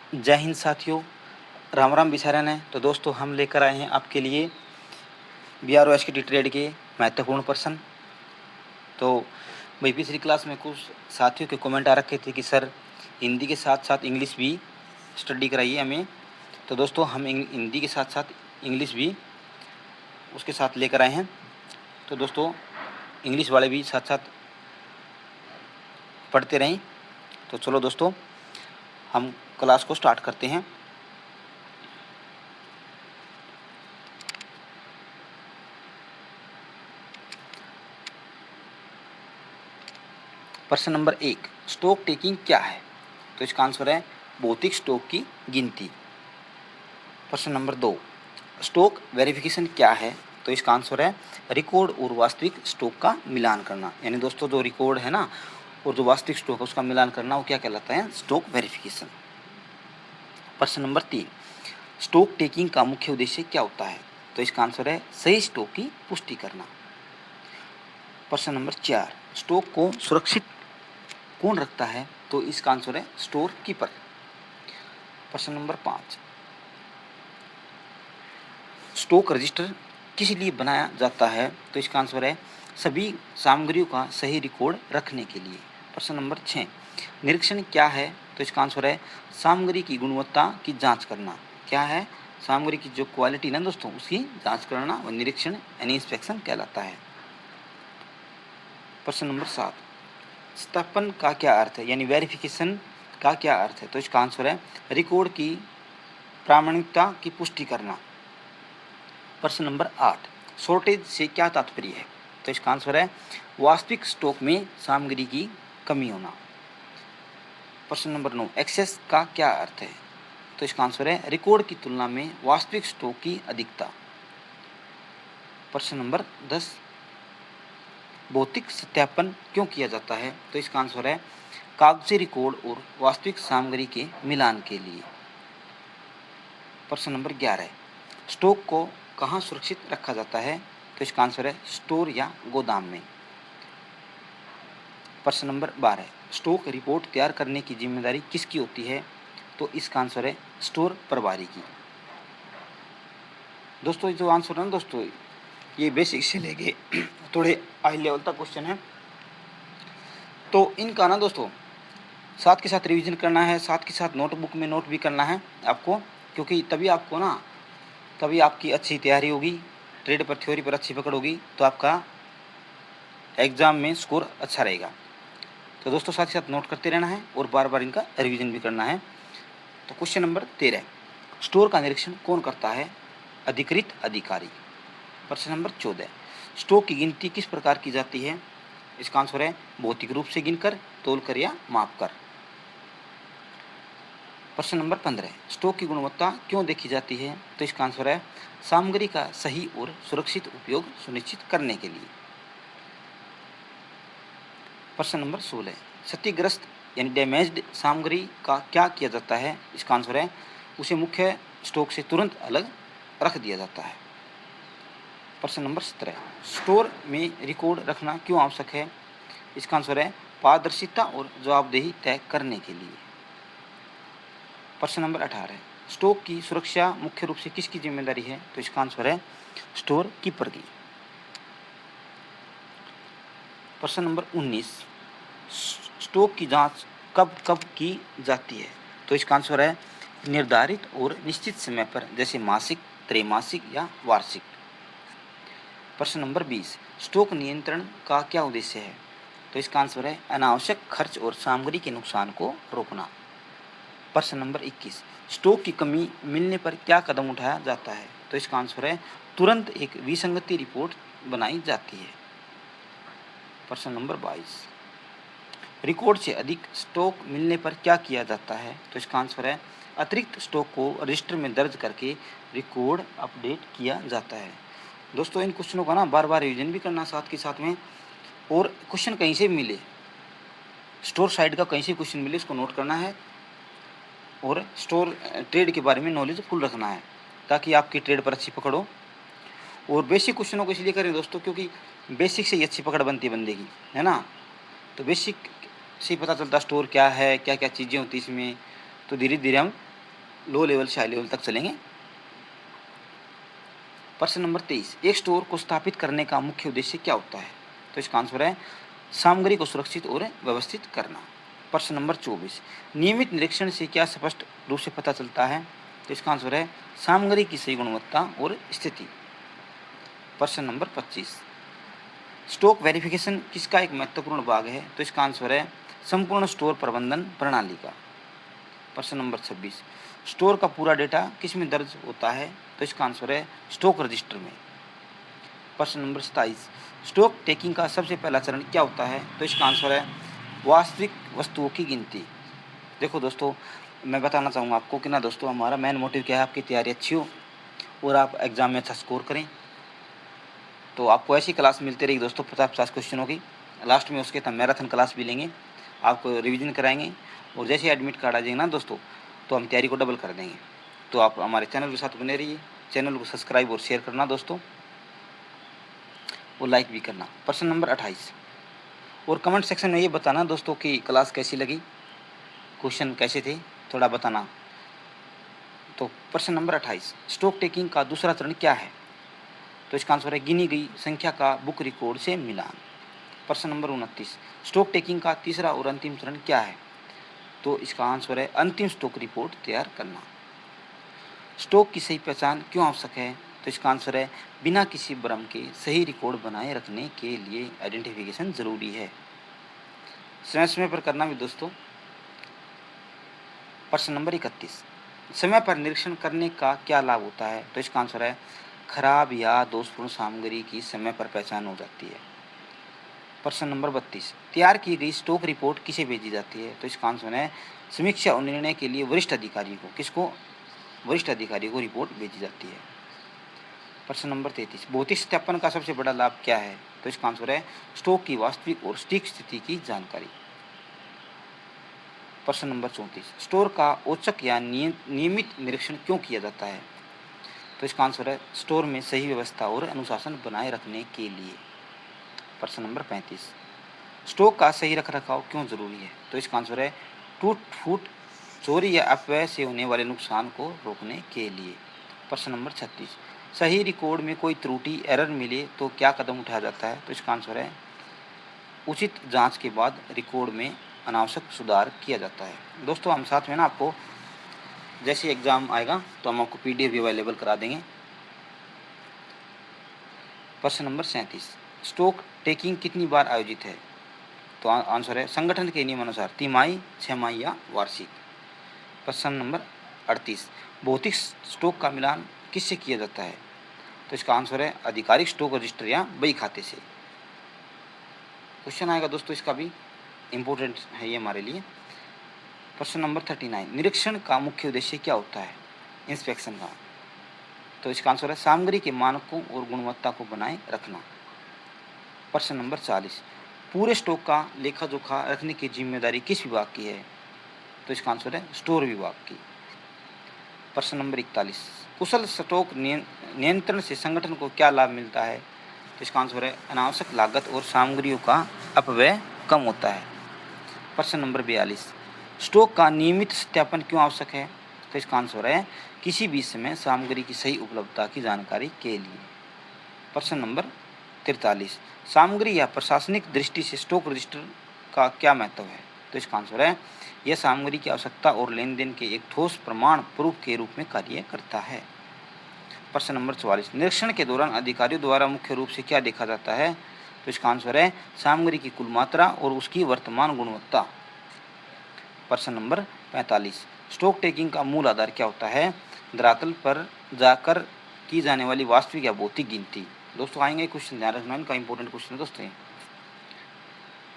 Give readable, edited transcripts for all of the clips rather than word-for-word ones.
जय हिंद साथियों, राम राम बिसारन है। तो दोस्तों हम लेकर आए हैं आपके लिए BROSKT ट्रेड के महत्वपूर्ण प्रश्न। तो भाई पिछली क्लास में कुछ साथियों के कमेंट आ रखे थे कि सर हिंदी के साथ साथ इंग्लिश भी स्टडी कराइए हमें। तो दोस्तों हम हिंदी के साथ साथ इंग्लिश भी उसके साथ लेकर आए हैं। तो दोस्तों इंग्लिश वाले भी साथ साथ पढ़ते रहें। तो चलो दोस्तों हम क्लास को स्टार्ट करते हैं। प्रश्न नंबर 1, स्टॉक टेकिंग क्या है? तो इसका आंसर है भौतिक स्टॉक की गिनती। प्रश्न नंबर 2, स्टॉक वेरिफिकेशन क्या है? तो इसका आंसर है रिकॉर्ड और वास्तविक स्टॉक का मिलान करना। यानी दोस्तों जो रिकॉर्ड है ना और जो वास्तविक स्टॉक है उसका मिलान करना, वो क्या कहलाता है? Stock verification. प्रश्न नंबर 3, स्टॉक टेकिंग का मुख्य उद्देश्य क्या होता है? तो इसका आंसर है सही स्टॉक की पुष्टि करना। प्रश्न नंबर 4, स्टॉक को सुरक्षित कौन रखता है? तो इसका आंसर है स्टोर कीपर। प्रश्न नंबर 5, स्टॉक रजिस्टर किस लिए बनाया जाता है? तो इसका आंसर है सभी सामग्रियों का सही रिकॉर्ड रखने के लिए। प्रश्न नंबर 6, निरीक्षण क्या है? तो इसका आंसर है सामग्री की गुणवत्ता की जांच करना। क्या है? सामग्री की जो क्वालिटी ना दोस्तों उसकी जांच करना और निरीक्षण यानी इंस्पेक्शन कहलाता है। प्रश्न नंबर 7, सत्यापन का क्या अर्थ है? यानी वेरिफिकेशन का क्या अर्थ है? तो इसका आंसर है रिकॉर्ड की प्रामाणिकता की पुष्टि करना। प्रश्न नंबर 8, शॉर्टेज से क्या तात्पर्य है? तो इसका आंसर है वास्तविक स्टॉक में सामग्री की कमी होना। प्रश्न नंबर 9, एक्सेस का क्या अर्थ है? तो इसका आंसर है रिकॉर्ड की तुलना में वास्तविक स्टॉक की अधिकता। प्रश्न नंबर 10, भौतिक सत्यापन क्यों किया जाता है? तो इसका आंसर है कागजी रिकॉर्ड और वास्तविक सामग्री के मिलान के लिए। प्रश्न नंबर 11, स्टॉक को कहाँ सुरक्षित रखा जाता है? तो इसका आंसर है स्टोर या गोदाम में। प्रश्न नंबर 12, स्टॉक रिपोर्ट तैयार करने की जिम्मेदारी किसकी होती है? तो इसका आंसर है स्टोर प्रभारी की। दोस्तों जो आंसर है ना दोस्तों ये बेसिक से लेके थोड़े हाई लेवल तक क्वेश्चन है। तो इनका ना दोस्तों साथ के साथ रिवीजन करना है, साथ के साथ नोटबुक में नोट भी करना है आपको, क्योंकि तभी आपको ना तभी आपकी अच्छी तैयारी होगी, ट्रेड पर थ्योरी पर अच्छी पकड़ होगी, तो आपका एग्ज़ाम में स्कोर अच्छा रहेगा। तो दोस्तों साथ ही साथ नोट करते रहना है और बार बार इनका रिवीजन भी करना है। तो क्वेश्चन नंबर 13, स्टोर का निरीक्षण कौन करता है? अधिकृत अधिकारी। प्रश्न नंबर 14, स्टॉक की गिनती किस प्रकार की जाती है? इसका आंसर है भौतिक रूप से गिनकर, तोलकर या मापकर। प्रश्न नंबर 15, स्टॉक की गुणवत्ता क्यों देखी जाती है? तो इसका आंसर है सामग्री का सही और सुरक्षित उपयोग सुनिश्चित करने के लिए। प्रश्न नंबर 16, क्षतिग्रस्त यानी डैमेज्ड सामग्री का क्या किया जाता है? इसका आंसर है उसे मुख्य स्टॉक से तुरंत अलग रख दिया जाता है। प्रश्न नंबर 17, स्टोर में रिकॉर्ड रखना क्यों आवश्यक है? इसका आंसर है पारदर्शिता और जवाबदेही तय करने के लिए। प्रश्न नंबर 18, स्टॉक की सुरक्षा मुख्य रूप से किसकी जिम्मेदारी है? तो इसका आंसर है स्टोर कीपर की। प्रश्न नंबर 19, स्टॉक की जांच कब कब की जाती है? तो इसका आंसर है निर्धारित और निश्चित समय पर, जैसे मासिक, त्रैमासिक या वार्षिक। प्रश्न नंबर 20, स्टॉक नियंत्रण का क्या उद्देश्य है? तो इसका आंसर है अनावश्यक खर्च और सामग्री के नुकसान को रोकना। प्रश्न नंबर 21, स्टॉक की कमी मिलने पर क्या कदम उठाया जाता है? तो इसका आंसर है तुरंत एक विसंगति रिपोर्ट बनाई जाती है। प्रश्न नंबर 22, रिकॉर्ड से अधिक स्टॉक मिलने पर क्या किया जाता है? तो इसका आंसर है अतिरिक्त स्टॉक को रजिस्टर में दर्ज करके रिकॉर्ड अपडेट किया जाता है। दोस्तों इन क्वेश्चनों का ना बार बार रिवीजन भी करना साथ के साथ में, और क्वेश्चन कहीं से भी मिले, स्टोर साइड का कहीं से क्वेश्चन मिले उसको नोट करना है और स्टोर ट्रेड के बारे में नॉलेज फुल रखना है ताकि आपकी ट्रेड पर अच्छी पकड़ हो। और बेसिक क्वेश्चनों को इसलिए करें दोस्तों क्योंकि बेसिक से ही अच्छी पकड़ बनती है बंदे की, है ना। तो बेसिक से ही पता चलता स्टोर क्या है, क्या क्या चीज़ें होती इसमें, तो धीरे धीरे हम लो लेवल से हाई लेवल तक चलेंगे। प्रश्न नंबर 23, एक स्टोर को स्थापित करने का मुख्य उद्देश्य क्या होता है? तो इसका आंसर है सामग्री को सुरक्षित और व्यवस्थित करना। प्रश्न नंबर 24, नियमित निरीक्षण से क्या स्पष्ट रूप से पता चलता है? तो इसका आंसर है सामग्री की सही गुणवत्ता और स्थिति। प्रश्न नंबर 25, स्टॉक वेरिफिकेशन किसका एक महत्वपूर्ण भाग है? तो इसका आंसर है संपूर्ण स्टोर प्रबंधन प्रणाली का। प्रश्न नंबर 26, स्टोर का पूरा डेटा किस में दर्ज होता है? तो इसका आंसर है स्टॉक रजिस्टर में। प्रश्न नंबर 27, स्टॉक टेकिंग का सबसे पहला चरण क्या होता है? तो इसका आंसर है वास्तविक वस्तुओं की गिनती। देखो दोस्तों, मैं बताना चाहूँगा आपको कि ना दोस्तों, हमारा मेन मोटिव क्या है, आपकी तैयारी अच्छी हो और आप एग्ज़ाम में अच्छा स्कोर करें। तो आपको ऐसी क्लास मिलती रहेगी दोस्तों, 50-50 क्वेश्चनों की। लास्ट में उसके मैराथन क्लास भी लेंगे, आपको रिवीजन कराएंगे, और जैसे एडमिट कार्ड आ जाएगा ना दोस्तों, तो हम तैयारी को डबल कर देंगे। तो आप हमारे चैनल के साथ बने रहिए। चैनल को सब्सक्राइब और शेयर करना दोस्तों, और लाइक भी करना। प्रश्न नंबर 28, और कमेंट सेक्शन में ये बताना दोस्तों कि क्लास कैसी लगी, क्वेश्चन कैसे थे, थोड़ा बताना। तो प्रश्न नंबर 28, स्टॉक टेकिंग का दूसरा चरण क्या है? तो इसका आंसर है गिनी गई संख्या का बुक रिकॉर्ड से मिलान। प्रश्न नंबर 29, स्टॉक टेकिंग का तीसरा और अंतिम चरण क्या है? तो इसका आंसर है अंतिम स्टॉक रिपोर्ट तैयार करना। स्टॉक की सही पहचान क्यों आवश्यक है? तो इसका आंसर है बिना किसी भ्रम के सही रिकॉर्ड बनाए रखने के लिए आइडेंटिफिकेशन जरूरी है। समय समय पर करना भी दोस्तों। प्रश्न नंबर 31, समय पर निरीक्षण करने का क्या लाभ होता है? तो इसका आंसर है खराब या दोषपूर्ण सामग्री की समय पर पहचान हो जाती है। प्रश्न नंबर 32, तैयार की गई स्टॉक रिपोर्ट किसे भेजी जाती है? तो इसका आंसर है समीक्षा और निर्णय के लिए वरिष्ठ अधिकारी को। किसको? वरिष्ठ अधिकारी को रिपोर्ट भेजी जाती है। प्रश्न नंबर 33, भौतिक सत्यापन का सबसे बड़ा लाभ क्या है? तो इसका आंसर है स्टॉक की वास्तविक और सटीक स्थिति की जानकारी। प्रश्न नंबर 34, स्टोर का औचक या नियमित निरीक्षण क्यों किया जाता है? तो इसका आंसर है स्टोर में सही व्यवस्था और अनुशासन बनाए रखने के लिए। प्रश्न नंबर 35, स्टॉक का सही रखरखाव क्यों जरूरी है? तो इसका आंसर है टूट फूट, चोरी या अपव्यय से होने वाले नुकसान को रोकने के लिए। प्रश्न नंबर 36, सही रिकॉर्ड में कोई त्रुटि एरर मिले तो क्या कदम उठाया जाता है? तो इसका आंसर है उचित जांच के बाद रिकॉर्ड में अनावश्यक सुधार किया जाता है। दोस्तों, हम साथ में ना आपको जैसे एग्ज़ाम आएगा तो हम आपको PDF भी अवेलेबल करा देंगे। प्रश्न नंबर 37, स्टॉक टेकिंग कितनी बार आयोजित है? तो आंसर है संगठन के नियमानुसार तिमाही, छमाही या वार्षिक। प्रश्न नंबर 38, भौतिक स्टॉक का मिलान किससे किया जाता है? तो इसका आंसर है आधिकारिक स्टॉक रजिस्टर या बही खाते से। क्वेश्चन आएगा दोस्तों, इसका भी इम्पोर्टेंट है ये हमारे लिए। प्रश्न नंबर 39, निरीक्षण का मुख्य उद्देश्य क्या होता है? इंस्पेक्शन का। तो इसका आंसर है सामग्री के मानकों और गुणवत्ता को बनाए रखना। प्रश्न नंबर 40, पूरे स्टॉक का लेखा जोखा रखने की जिम्मेदारी किस विभाग की है? तो इसका आंसर है स्टोर विभाग की। प्रश्न नंबर 41, कुशल स्टॉक नियंत्रण से संगठन को क्या लाभ मिलता है? तो इसका आंसर है अनावश्यक लागत और सामग्रियों का अपव्यय कम होता है। प्रश्न नंबर 42, स्टॉक का नियमित सत्यापन क्यों आवश्यक है? तो इसका आंसर है किसी भी समय सामग्री की सही उपलब्धता की जानकारी के लिए। प्रश्न नंबर 43, सामग्री या प्रशासनिक दृष्टि से स्टॉक रजिस्टर का क्या महत्व है? तो इसका आंसर है यह सामग्री की आवश्यकता और लेन देन के एक ठोस प्रमाण प्रूफ के रूप में कार्य करता है। प्रश्न नंबर 44, निरीक्षण के दौरान अधिकारियों द्वारा मुख्य रूप से क्या देखा जाता है? तो इसका आंसर है सामग्री की कुल मात्रा और उसकी वर्तमान गुणवत्ता। प्रश्न नंबर 45, स्टॉक टेकिंग का मूल आधार क्या होता है? धरातल पर जाकर की जाने वाली वास्तविक या भौतिक गिनती। दोस्तों आएंगे क्वेश्चन, ध्यान रखना, इनका इंपॉर्टेंट क्वेश्चन है दोस्तों।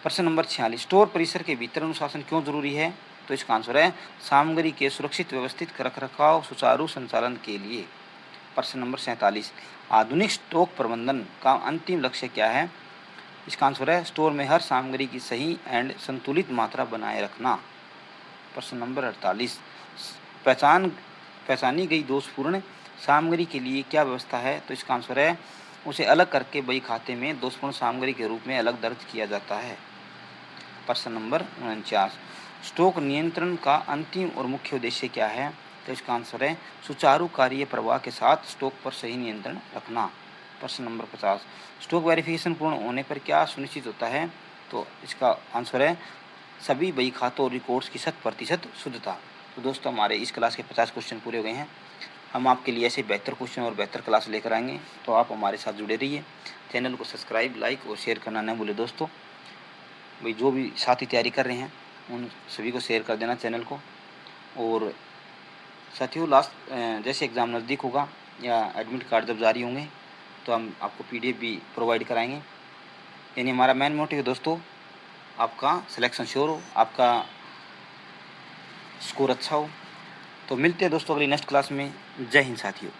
प्रश्न नंबर 46, स्टोर परिसर के भीतर अनुशासन क्यों जरूरी है? तो इसका आंसर है सामग्री के सुरक्षित व्यवस्थित रखरखाव सुचारू संचालन के लिए। प्रश्न नंबर 47, आधुनिक स्टॉक प्रबंधन का अंतिम लक्ष्य क्या है? इसका आंसर है स्टोर में हर सामग्री की सही एंड संतुलित मात्रा बनाए रखना। प्रश्न नंबर 48, पहचानी गई दोषपूर्ण सामग्री के लिए क्या व्यवस्था है? तो इसका आंसर है उसे अलग करके बही खाते में दोषपूर्ण सामग्री के रूप में अलग दर्ज किया जाता है। प्रश्न नंबर 49, स्टॉक नियंत्रण का अंतिम और मुख्य उद्देश्य क्या है? तो तो इसका आंसर है सुचारू कार्य प्रवाह के साथ स्टॉक पर सही नियंत्रण रखना। प्रश्न नंबर 50, स्टॉक वेरिफिकेशन पूर्ण होने पर क्या सुनिश्चित होता है? तो इसका आंसर है सभी बही खातों और रिकॉर्ड्स की 100% शुद्धता। तो दोस्तों हमारे इस क्लास के 50 क्वेश्चन पूरे हो गए हैं। हम आपके लिए ऐसे बेहतर क्वेश्चन और बेहतर क्लास लेकर आएंगे, तो आप हमारे साथ जुड़े रहिए। चैनल को सब्सक्राइब, लाइक और शेयर करना न भूलें दोस्तों। भाई जो भी साथी तैयारी कर रहे हैं उन सभी को शेयर कर देना चैनल को। और साथियों जैसे एग्ज़ाम नज़दीक होगा या एडमिट कार्ड जब जारी होंगे तो हम आपको PDF भी प्रोवाइड कराएंगे। यानी हमारा मेन मोटिव है दोस्तों आपका सिलेक्शन श्योर हो, आपका स्कोर अच्छा हो। तो मिलते हैं दोस्तों अगली नेक्स्ट क्लास में। जय हिंद साथियों।